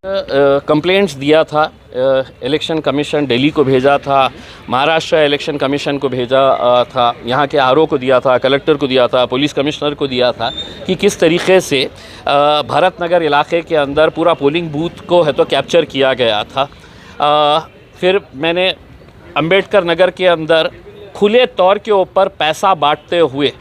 Complaints दिया था, election commission Delhi को भेजा था, महाराष्ट्र इलेक्शन कमीशन को भेजा था, यहाँ के आरओ को दिया था, कलेक्टर को दिया था, पुलिस कमिश्नर को दिया था कि किस तरीके से भरत नगर इलाके के अंदर पूरा पोलिंग बूथ को है तो कैप्चर किया गया था। फिर मैंने अंबेडकर नगर के अंदर खुले तौर के ऊपर पैसा बांटते हुए,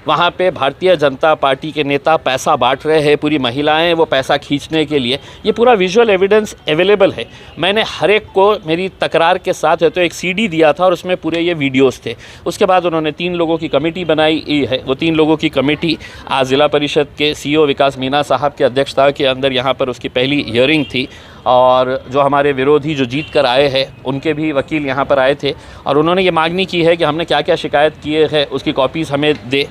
वहाँ पे भारतीय जनता पार्टी के नेता पैसा बांट रहे हैं, पूरी महिलाएं वो पैसा खींचने के लिए, ये पूरा विजुअल एविडेंस अवेलेबल है। मैंने हर एक को मेरी तकरार के साथ है तो एक सीडी दिया था और उसमें पूरे ये वीडियोस थे। उसके बाद उन्होंने 3 लोगों की कमेटी बनाई है। वो 3 लोगों की कमेटी आज ज़िला परिषद के सीईओ विकास मीना साहब की अध्यक्षता के अंदर यहाँ पर उसकी पहली हियरिंग थी और जो हमारे विरोधी जो जीत कर आए हैं उनके भी वकील यहाँ पर आए थे और उन्होंने ये मांगनी की है कि हमने क्या क्या शिकायत किए हैं उसकी कॉपीज़ हमें दे।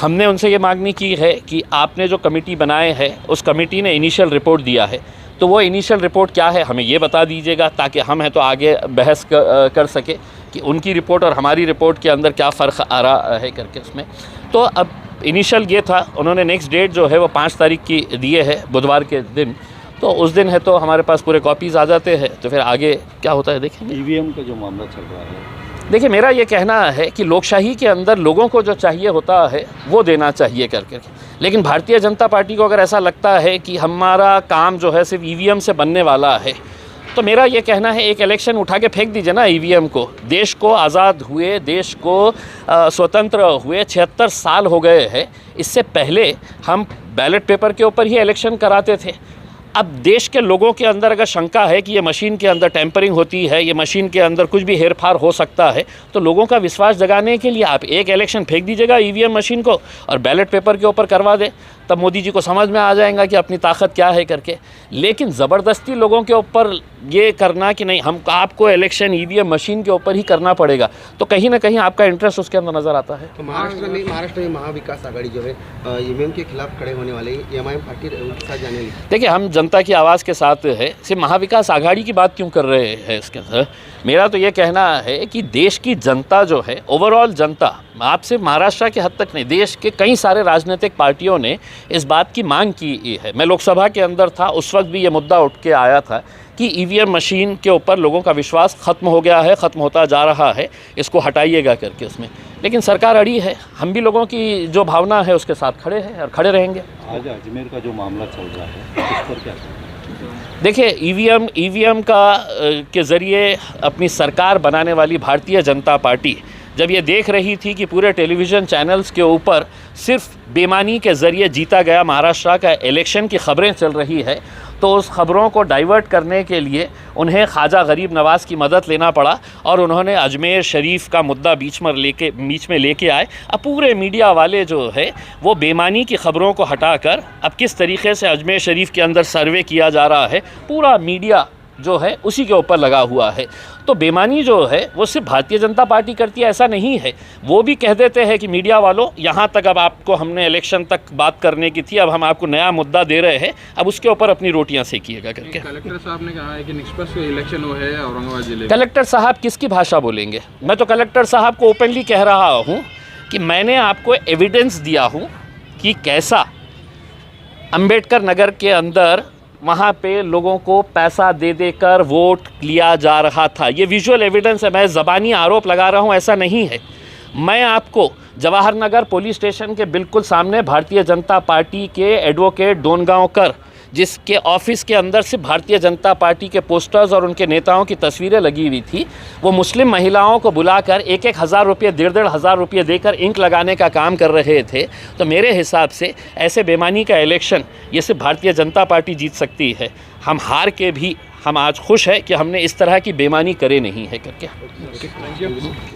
हमने उनसे ये मांगनी की है कि आपने जो कमेटी बनाए हैं उस कमेटी ने इनिशियल रिपोर्ट दिया है, तो वो इनिशियल रिपोर्ट क्या है हमें ये बता दीजिएगा ताकि हम है तो आगे बहस कर सके कि उनकी रिपोर्ट और हमारी रिपोर्ट के अंदर क्या फ़र्क आ रहा है करके उसमें। तो अब इनिशियल ये था, उन्होंने नेक्स्ट डेट जो है वो 5 तारीख की दिए है, बुधवार के दिन। तो उस दिन है तो हमारे पास पूरे कॉपीज़ आ जाते हैं, तो फिर आगे क्या होता है देखेंगे। ईवीएम का जो मामला चल रहा है, देखिए मेरा ये कहना है कि लोकशाही के अंदर लोगों को जो चाहिए होता है वो देना चाहिए करके, लेकिन भारतीय जनता पार्टी को अगर ऐसा लगता है कि हमारा काम जो है सिर्फ ईवीएम से बनने वाला है, तो मेरा ये कहना है एक इलेक्शन उठा के फेंक दीजिए ना ईवीएम को। देश को आज़ाद हुए, देश को स्वतंत्र हुए 76 साल हो गए हैं। इससे पहले हम बैलेट पेपर के ऊपर ही इलेक्शन कराते थे। अब देश के लोगों के अंदर अगर शंका है कि ये मशीन के अंदर टेम्परिंग होती है, ये मशीन के अंदर कुछ भी हेरफार हो सकता है, तो लोगों का विश्वास जगाने के लिए आप एक इलेक्शन फेंक दीजिएगा ईवीएम मशीन को और बैलेट पेपर के ऊपर करवा दें, तब मोदी जी को समझ में आ जाएगा कि अपनी ताकत क्या है करके। लेकिन ज़बरदस्ती लोगों के ऊपर ये करना कि नहीं हम आपको इलेक्शन ईवीएम मशीन के ऊपर ही करना पड़ेगा, तो कहीं ना कहीं आपका इंटरेस्ट उसके अंदर नज़र आता है। तो महाराष्ट्र में महाविकास आघाड़ी जो है ईवीएम के खिलाफ खड़े होने वाले एमआईएम पार्टी उनके साथ जाने। देखिए हम जनता की आवाज़ के साथ है, सिर्फ महाविकास आघाड़ी की बात क्यों कर रहे हैं इसके अंदर। मेरा तो ये कहना है कि देश की जनता जो है, ओवरऑल जनता, आप सिर्फ महाराष्ट्र के हद तक नहीं, देश के कई सारे राजनीतिक पार्टियों ने इस बात की मांग की है। मैं लोकसभा के अंदर था, उस वक्त भी ये मुद्दा उठ के आया था कि ईवीएम मशीन के ऊपर लोगों का विश्वास ख़त्म हो गया है, ख़त्म होता जा रहा है, इसको हटाइएगा करके उसमें। लेकिन सरकार अड़ी है, हम भी लोगों की जो भावना है उसके साथ खड़े हैं और खड़े रहेंगे। आज अजमेर का जो मामला चल रहा है उस पर क्या? देखिए ईवीएम के ज़रिए अपनी सरकार बनाने वाली भारतीय जनता पार्टी जब ये देख रही थी कि पूरे टेलीविज़न चैनल्स के ऊपर सिर्फ बेईमानी के ज़रिए जीता गया महाराष्ट्र का इलेक्शन की ख़बरें चल रही है, तो उस ख़बरों को डाइवर्ट करने के लिए उन्हें ख्वाजा गरीब नवाज़ की मदद लेना पड़ा और उन्होंने अजमेर शरीफ का मुद्दा बीच में लेके आए। अब पूरे मीडिया वाले जो है वो बेईमानी की ख़बरों को हटाकर अब किस तरीके से अजमेर शरीफ के अंदर सर्वे किया जा रहा है, पूरा मीडिया जो है उसी के ऊपर लगा हुआ है। तो बेईमानी जो है वो सिर्फ भारतीय जनता पार्टी करती है ऐसा नहीं है। वो भी कह देते हैं कि मीडिया वालों यहाँ तक अब आपको हमने इलेक्शन तक बात करने की थी, अब हम आपको नया मुद्दा दे रहे हैं, अब उसके ऊपर अपनी रोटियाँ सेकिएगा करके। कलेक्टर साहब ने कहा है कि निष्पक्ष इलेक्शन वो है औरंगाबाद जिले। कलेक्टर साहब किसकी भाषा बोलेंगे? मैं तो कलेक्टर साहब को ओपनली कह रहा हूँ कि मैंने आपको एविडेंस दिया हूँ कि कैसा अंबेडकर नगर के अंदर वहाँ पे लोगों को पैसा दे देकर वोट लिया जा रहा था। ये विजुअल एविडेंस है, मैं ज़बानी आरोप लगा रहा हूँ ऐसा नहीं है। मैं आपको जवाहर नगर पुलिस स्टेशन के बिल्कुल सामने भारतीय जनता पार्टी के एडवोकेट डोनगांवकर, जिसके ऑफिस के अंदर सिर्फ भारतीय जनता पार्टी के पोस्टर्स और उनके नेताओं की तस्वीरें लगी हुई थी, वो मुस्लिम महिलाओं को बुलाकर 1-1 हज़ार रुपये, 1.5-1.5 हज़ार रुपये देकर इंक लगाने का काम कर रहे थे। तो मेरे हिसाब से ऐसे बेईमानी का इलेक्शन ये सिर्फ भारतीय जनता पार्टी जीत सकती है। हम हार के भी हम आज खुश है कि हमने इस तरह की बेईमानी करे नहीं है करके।